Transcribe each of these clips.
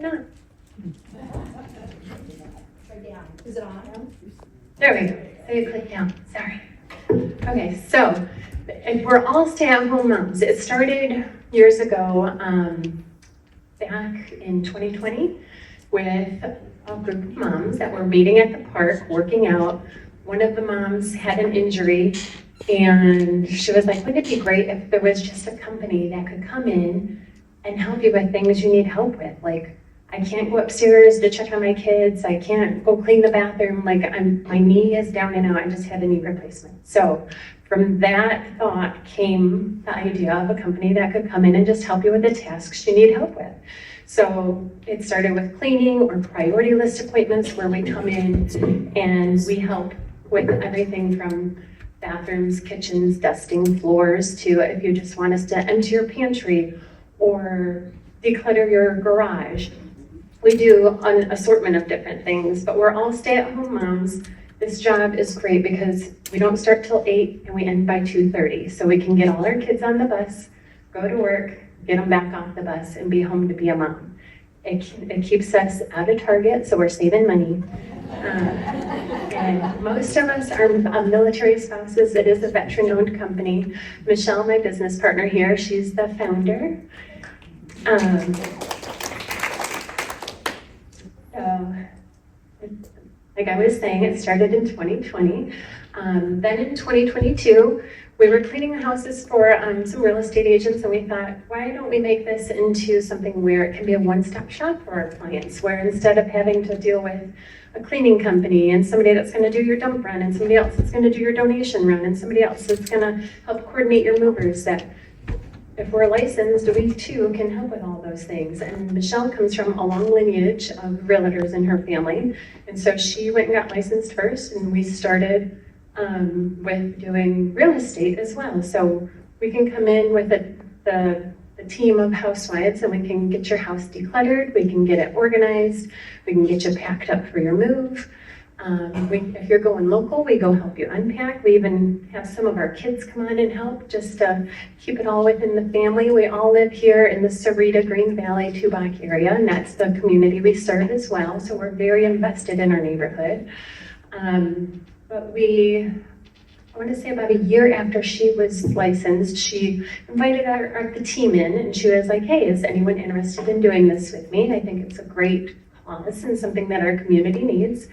not. Is it on? There we go. So you click down. Sorry. Okay, so we're all stay-at-home moms. It started years ago, back in 2020, with a group of moms that were meeting at the park, working out. One of the moms had an injury, and she was like, wouldn't it be great if there was just a company that could come in and help you with things you need help with? Like, I can't go upstairs to check on my kids. I can't go clean the bathroom. Like, my knee is down and out. I just had a knee replacement. So from that thought came the idea of a company that could come in and just help you with the tasks you need help with. So it started with cleaning or priority list appointments where we come in and we help with everything from bathrooms, kitchens, dusting floors, to if you just want us to empty your pantry or declutter your garage. We do an assortment of different things, but we're all stay-at-home moms. This job is great because we don't start till 8 and we end by 2:30. So we can get all our kids on the bus, go to work, get them back off the bus, and be home to be a mom. It keeps us out of Target, so we're saving money. And most of us are military spouses. It is a veteran-owned company. Michelle, my business partner here, she's the founder. So, like I was saying, it started in 2020. Then in 2022, we were cleaning houses for some real estate agents, and we thought, why don't we make this into something where it can be a one-stop shop for our clients, where instead of having to deal with a cleaning company and somebody that's going to do your dump run and somebody else that's going to do your donation run and somebody else that's going to help coordinate your movers, that if we're licensed, we too can help with all those things. And Michelle comes from a long lineage of realtors in her family. And so she went and got licensed first, and we started with doing real estate as well. So we can come in with the team of housewives, and we can get your house decluttered, we can get it organized, we can get you packed up for your move. If you're going local, we go help you unpack. We even have some of our kids come on and help just to keep it all within the family. We all live here in the Sarita, Green Valley, Tubac area, and that's the community we serve as well. So we're very invested in our neighborhood. But I want to say about a year after she was licensed, she invited the team in, and she was like, hey, is anyone interested in doing this with me? I think it's a great cause and something that our community needs.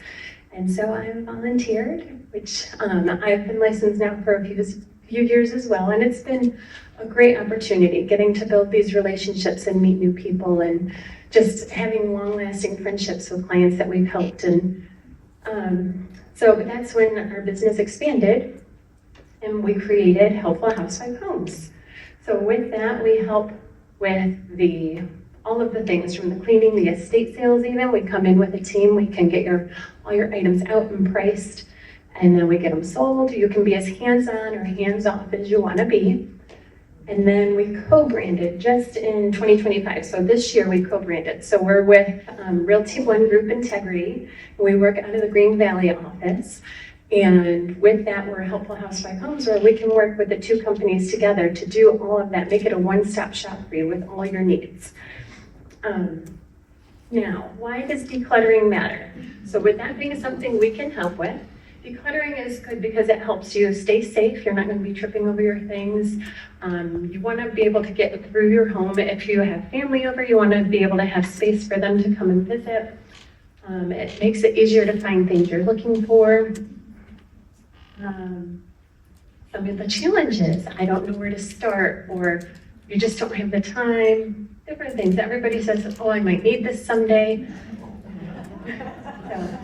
And so I volunteered, which I've been licensed now for a few years as well, and it's been a great opportunity getting to build these relationships and meet new people and just having long-lasting friendships with clients that we've helped. And so that's when our business expanded and we created Helpful Housewife Homes. So with that, we help with all of the things from the cleaning, the estate sales even. We come in with a team, we can get all your items out and priced, and then we get them sold. You can be as hands-on or hands-off as you want to be. And then we co-branded just in 2025. So this year we co-branded. So we're with Realty One Group Integrity. We work out of the Green Valley office. And with that, we're Helpful Housewife Homes, where we can work with the two companies together to do all of that, make it a one-stop shop for you with all your needs. Now, why does decluttering matter? So with that being something we can help with, decluttering is good because it helps you stay safe. You're not going to be tripping over your things. You want to be able to get through your home. If you have family over, you want to be able to have space for them to come and visit. It makes it easier to find things you're looking for. Some of the challenges, I don't know where to start, or you just don't have the time. Different things. Everybody says, oh, I might need this someday. So,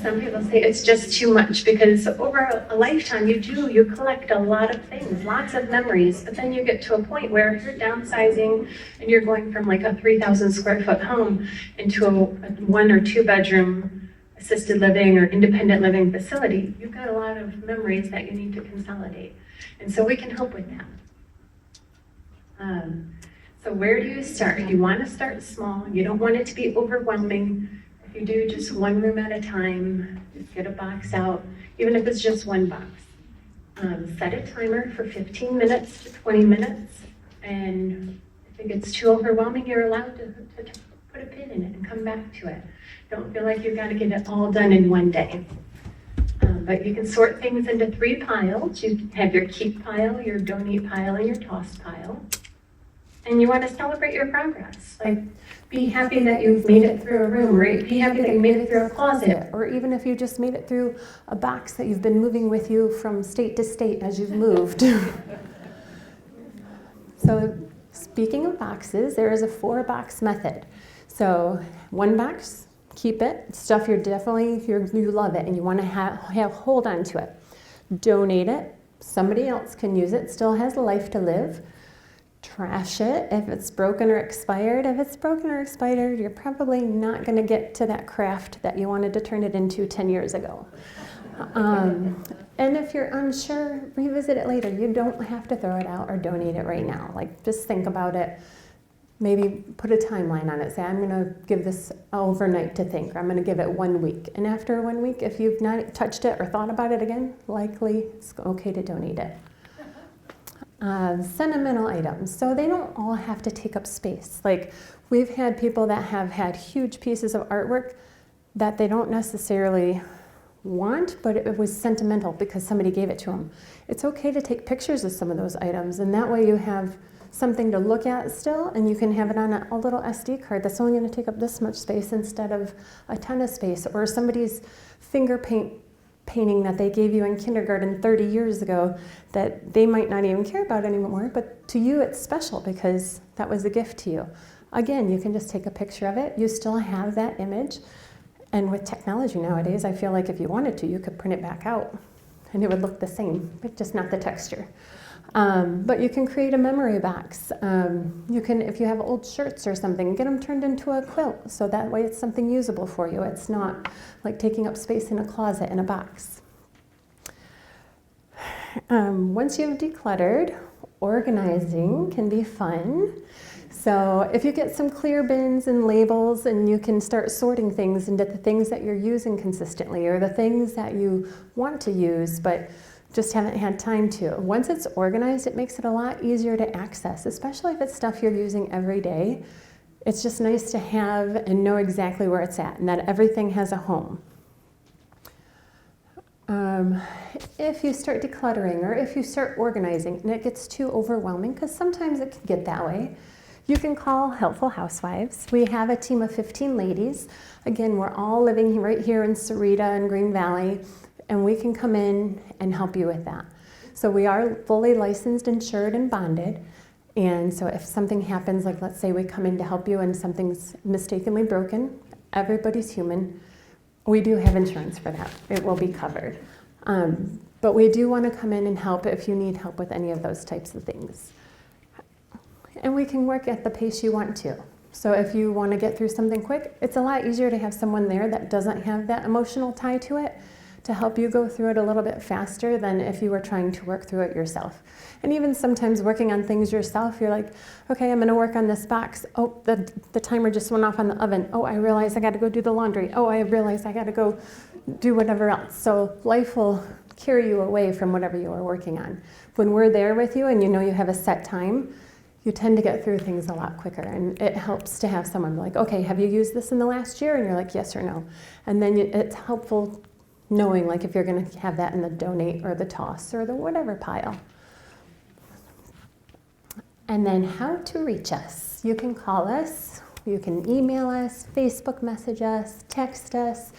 some people say it's just too much because over a lifetime you collect a lot of things, lots of memories, but then you get to a point where you're downsizing and you're going from like a 3,000 square foot home into a 1 or 2 bedroom assisted living or independent living facility. You've got a lot of memories that you need to consolidate. And so we can help with that. So where do you start? You want to start small. You don't want it to be overwhelming. If you do just one room at a time, just get a box out, even if it's just one box. Set a timer for 15 minutes to 20 minutes. And if If it gets too overwhelming, you're allowed to put a pin in it and come back to it. Don't feel like you've got to get it all done in one day. But you can sort things into 3 piles. You have your keep pile, your donate pile, and your toss pile. And you want to celebrate your progress. Like, be happy that you've made it through a room, or be happy that you made it through a closet. Or even if you just made it through a box that you've been moving with you from state to state as you've moved. So speaking of boxes, there is a 4-box method. So 1 box, keep it. Stuff you love it and you want to have hold on to it. Donate it. Somebody else can use it. Still has a life to live. Trash it if it's broken or expired. If it's broken or expired, you're probably not going to get to that craft that you wanted to turn it into 10 years ago. And if you're unsure, revisit it later. You don't have to throw it out or donate it right now. Like, just think about it. Maybe put a timeline on it. Say, I'm going to give this overnight to think, or I'm going to give it 1 week. And after 1 week, if you've not touched it or thought about it again, likely it's okay to donate it. Sentimental items. So they don't all have to take up space. Like, we've had people that have had huge pieces of artwork that they don't necessarily want, but it was sentimental because somebody gave it to them. It's okay to take pictures of some of those items, and that way you have something to look at still, and you can have it on a little SD card that's only going to take up this much space instead of a ton of space, or somebody's painting that they gave you in kindergarten 30 years ago that they might not even care about anymore, but to you it's special because that was a gift to you. Again, you can just take a picture of it. You still have that image. And with technology nowadays, I feel like if you wanted to, you could print it back out and it would look the same, but just not the texture. But you can create a memory box. You can, if you have old shirts or something, get them turned into a quilt, so that way it's something usable for you. It's not like taking up space in a closet in a box. Once you've decluttered, organizing can be fun. So if you get some clear bins and labels, and you can start sorting things into the things that you're using consistently, or the things that you want to use but just haven't had time to. Once it's organized, it makes it a lot easier to access, especially if it's stuff you're using every day. It's just nice to have and know exactly where it's at, and that everything has a home. If you start decluttering, or if you start organizing and it gets too overwhelming, because sometimes it can get that way, you can call Helpful Housewives. We have a team of 15 ladies. Again, we're all living right here in Sarita and Green Valley, and we can come in and help you with that. So we are fully licensed, insured, and bonded. And so if something happens, like let's say we come in to help you and something's mistakenly broken, everybody's human. We do have insurance for that. It will be covered. But we do want to come in and help if you need help with any of those types of things. And we can work at the pace you want to. So if you want to get through something quick, it's a lot easier to have someone there that doesn't have that emotional tie to it to help you go through it a little bit faster than if you were trying to work through it yourself. And even sometimes working on things yourself, you're like, okay, I'm going to work on this box. Oh, the timer just went off on the oven. Oh, I realize I got to go do the laundry. Oh, I realize I got to go do whatever else. So life will carry you away from whatever you are working on. When we're there with you and you know you have a set time, you tend to get through things a lot quicker, and it helps to have someone like, okay, have you used this in the last year? And you're like, yes or no. And then it's helpful knowing like if you're going to have that in the donate or the toss or the whatever pile. And then how to reach us. You can call us, you can email us, Facebook message us, text us.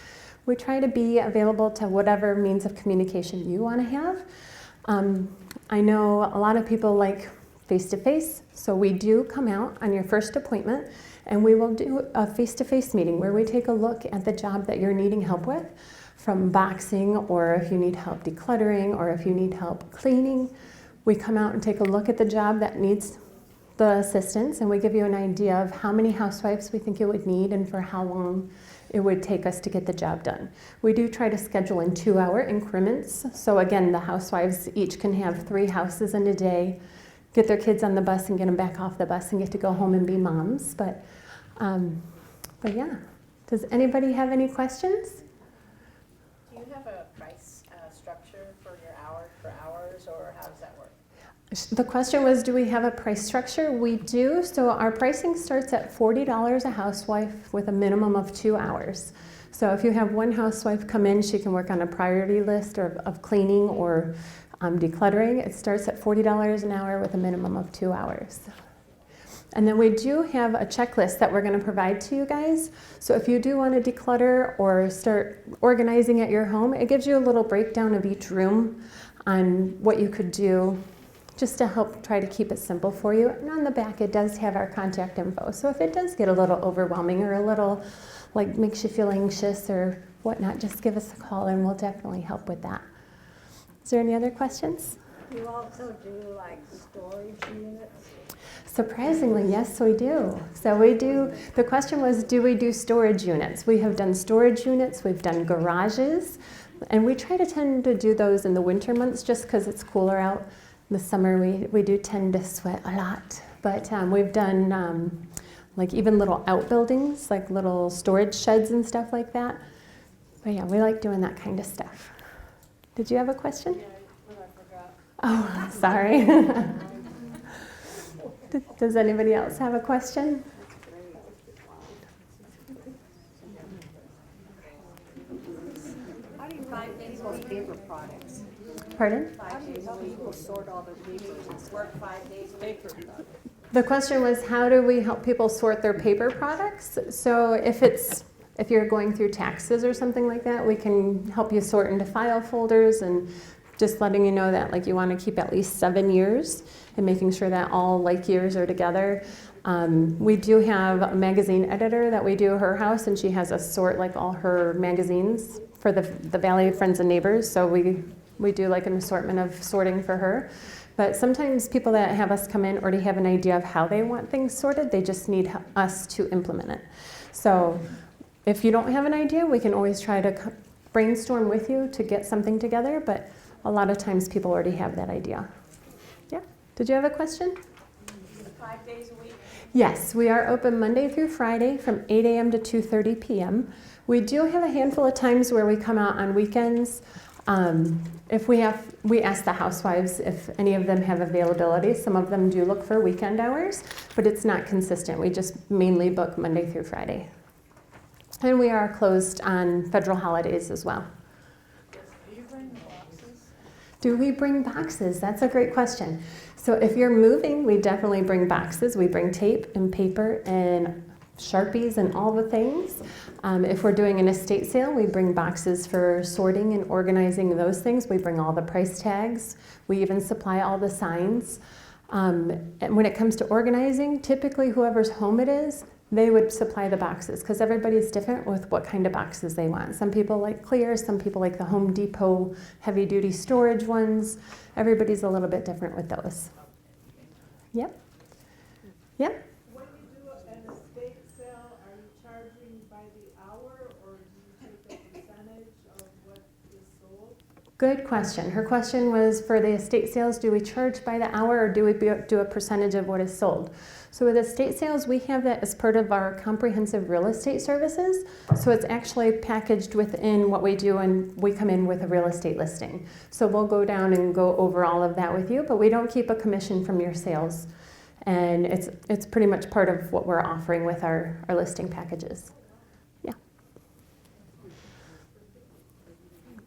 We try to be available to whatever means of communication you want to have. I know a lot of people like face-to-face, so we do come out on your first appointment and we will do a face-to-face meeting where we take a look at the job that you're needing help with, from boxing, or if you need help decluttering, or if you need help cleaning. We come out and take a look at the job that needs the assistance, and we give you an idea of how many housewives we think you would need and for how long it would take us to get the job done. We do try to schedule in 2-hour increments. So again, the housewives each can have 3 houses in a day, get their kids on the bus and get them back off the bus and get to go home and be moms. But yeah, does anybody have any questions? Do you have a price structure for your hours, or how does that work? The question was, do we have a price structure? We do. So our pricing starts at $40 a housewife with a minimum of 2 hours. So if you have one housewife come in, she can work on a priority list of cleaning or decluttering. It starts at $40 an hour with a minimum of 2 hours. And then we do have a checklist that we're going to provide to you guys. So if you do want to declutter or start organizing at your home, it gives you a little breakdown of each room on what you could do just to help try to keep it simple for you. And on the back, it does have our contact info. So if it does get a little overwhelming or a little like makes you feel anxious or whatnot, just give us a call and we'll definitely help with that. Is there any other questions? You also do like storage units? Surprisingly, yes, we do. So we do, the question was, do we do storage units? We have done storage units, we've done garages, and we tend to do those in the winter months just because it's cooler out. In the summer, we do tend to sweat a lot. But we've done like even little outbuildings, like little storage sheds and stuff like that. But yeah, we like doing that kind of stuff. Did you have a question? Yeah, but I forgot. Oh, sorry. Does anybody else have a question? How do you find those paper products? Pardon? How do you help people sort all their papers? It's work 5 days a week. The question was, how do we help people sort their paper products? So if you're going through taxes or something like that, we can help you sort into file folders and just letting you know that like you want to keep at least 7 years and making sure that all like years are together. We do have a magazine editor that we do her house, and she has us sort like all her magazines for the Valley of Friends and Neighbors. So we do like an assortment of sorting for her. But sometimes people that have us come in already have an idea of how they want things sorted. They just need us to implement it. So if you don't have an idea, we can always try to brainstorm with you to get something together. But a lot of times people already have that idea. Yeah. Did you have a question? 5 days a week? Yes, we are open Monday through Friday from 8 a.m. to 2:30 p.m. We do have a handful of times where we come out on weekends. We ask the housewives if any of them have availability. Some of them do look for weekend hours, but it's not consistent. We just mainly book Monday through Friday. And we are closed on federal holidays as well. Do you bring boxes? Do we bring boxes? That's a great question. So if you're moving, we definitely bring boxes. We bring tape and paper and Sharpies and all the things. If we're doing an estate sale, we bring boxes for sorting and organizing those things. We bring all the price tags. We even supply all the signs. And when it comes to organizing, typically whoever's home it is, they would supply the boxes because everybody's different with what kind of boxes they want. Some people like clear, some people like the Home Depot heavy-duty storage ones. Everybody's a little bit different with those. Yep. Yep. When you do an estate sale, are you charging by the hour or do you take a percentage of what is sold? Good question. Her question was for the estate sales, do we charge by the hour or do we do a percentage of what is sold? So with estate sales, we have that as part of our comprehensive real estate services. So it's actually packaged within what we do, and we come in with a real estate listing. So we'll go down and go over all of that with you, but we don't keep a commission from your sales. And it's pretty much part of what we're offering with our listing packages. Yeah.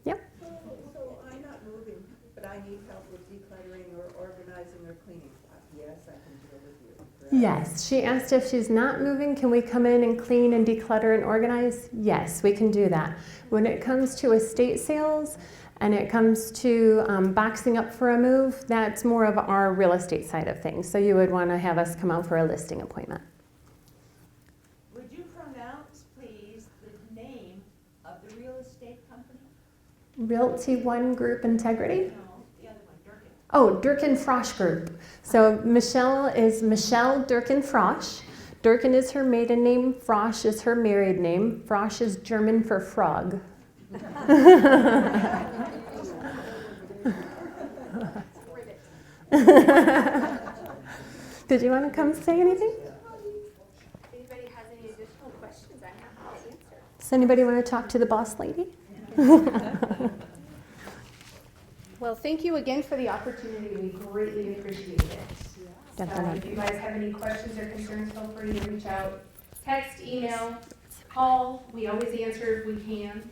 Yep. So I'm not moving, but I need help with decluttering or organizing or cleaning. Yes, I can deal with you. correct? Yes, she asked if she's not moving, can we come in and clean and declutter and organize? Yes, we can do that. When it comes to estate sales and it comes to boxing up for a move, that's more of our real estate side of things. So you would want to have us come out for a listing appointment. Would you pronounce, please, the name of the real estate company? Realty One Group Integrity? No, the other one, Durkin. Oh, Durkin Frosch Group. So Michelle is Michelle Durkin Frosch. Durkin is her maiden name. Frosch is her married name. Frosch is German for frog. Did you want to come say anything? If anybody has any additional questions, I'm happy to answer. Does anybody want to talk to the boss lady? Well, thank you again for the opportunity. We greatly appreciate it. If you guys have any questions or concerns, feel free to reach out. Text, email, call. We always answer if we can.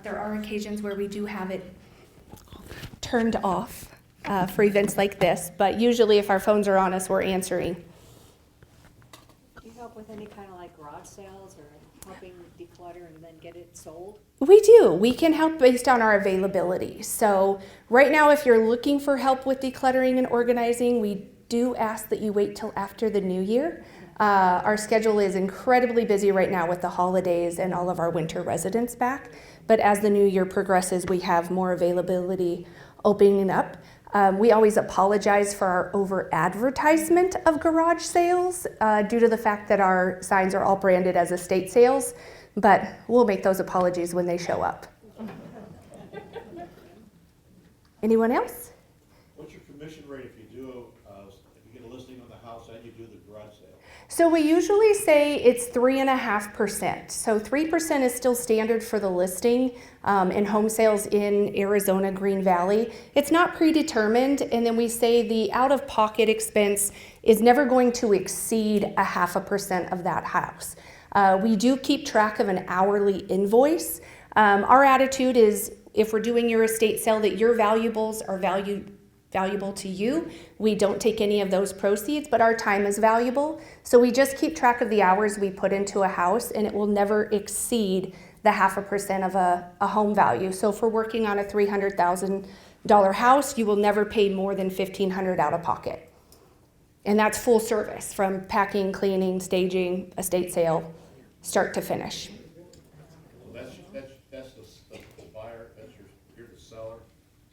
There are occasions where we do have it turned off for events like this, but usually if our phones are on us, we're answering. Do you help with any kind of like garage sales or helping declutter and then get it sold? We do. We can help based on our availability. So right now, if you're looking for help with decluttering and organizing, we do ask that you wait till after the new year. Our schedule is incredibly busy right now with the holidays and all of our winter residents back. But as the new year progresses, we have more availability opening up. We always apologize for our over advertisement of garage sales due to the fact that our signs are all branded as estate sales, but we'll make those apologies when they show up. Anyone else? What's your commission rate if you get a listing on the house and you do the garage sale? So we usually say it's 3.5%. So 3% is still standard for the listing in home sales in Arizona, Green Valley. It's not predetermined, and then we say the out-of-pocket expense is never going to exceed 0.5% of that house. We do keep track of an hourly invoice. Our attitude is if we're doing your estate sale that your valuables are valuable to you. We don't take any of those proceeds, but our time is valuable. So we just keep track of the hours we put into a house, and it will never exceed the 0.5% of a home value. So if we're working on a $300,000 house, you will never pay more than $1,500 out of pocket. And that's full service from packing, cleaning, staging, estate sale, start to finish. So that's the buyer, you're the seller,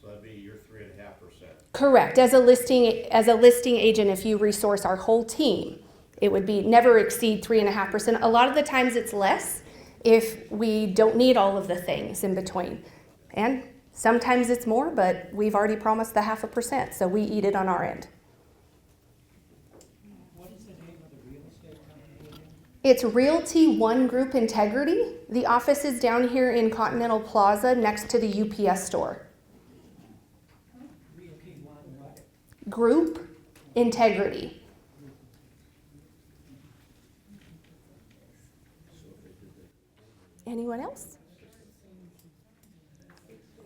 so that'd be your 3.5%. Correct. As a listing agent, if you resource our whole team, it would be never exceed 3.5%. A lot of the times it's less if we don't need all of the things in between. And sometimes it's more, but we've already promised the 0.5%, so we eat it on our end. What is the name of the real estate company again? It's Realty One Group Integrity. The office is down here in Continental Plaza next to the UPS store. Realty One what? Group Integrity. Anyone else?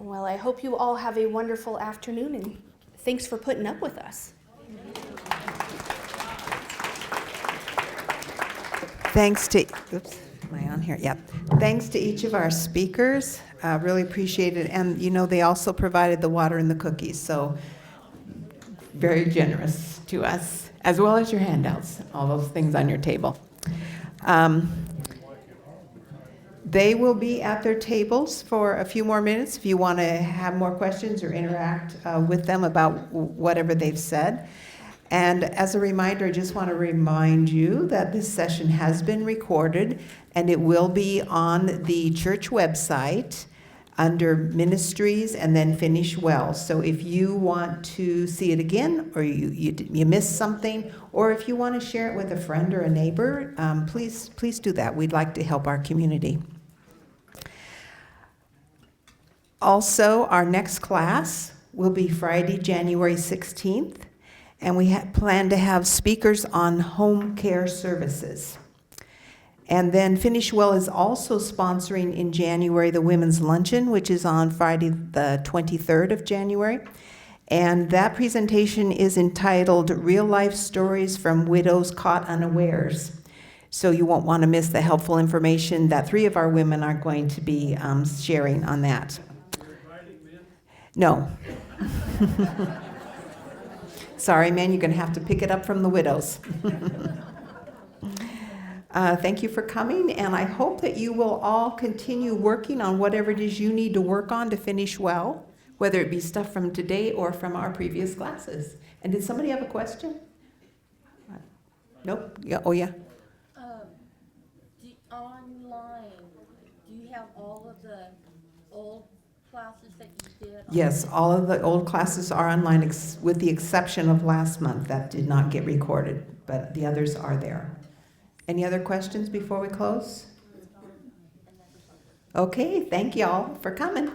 Well, I hope you all have a wonderful afternoon, and thanks for putting up with us. Thanks to, oops, am I on here? Yep. Thanks to each of our speakers. Really appreciate it. And, you know, they also provided the water and the cookies, so very generous to us, as well as your handouts, all those things on your table. They will be at their tables for a few more minutes if you want to have more questions or interact with them about whatever they've said. And as a reminder, I just want to remind you that this session has been recorded, and it will be on the church website under Ministries and then Finish Well. So if you want to see it again, or you missed something, or if you want to share it with a friend or a neighbor, please do that. We'd like to help our community. Also, our next class will be Friday, January 16th, and we plan to have speakers on home care services. And then Finish Well is also sponsoring in January the Women's Luncheon, which is on Friday the 23rd of January. And that presentation is entitled Real Life Stories from Widows Caught Unawares. So you won't want to miss the helpful information that 3 of our women are going to be sharing on that. No. Sorry, man, you're going to have to pick it up from the widows. Thank you for coming, and I hope that you will all continue working on whatever it is you need to work on to finish well, whether it be stuff from today or from our previous classes. And did somebody have a question? Nope? Yeah. Oh, yeah. Online, do you have all of the old classes that you did? Yes, all of the old classes are online with the exception of last month that did not get recorded, but the others are there. Any other questions before we close? Okay, thank y'all for coming.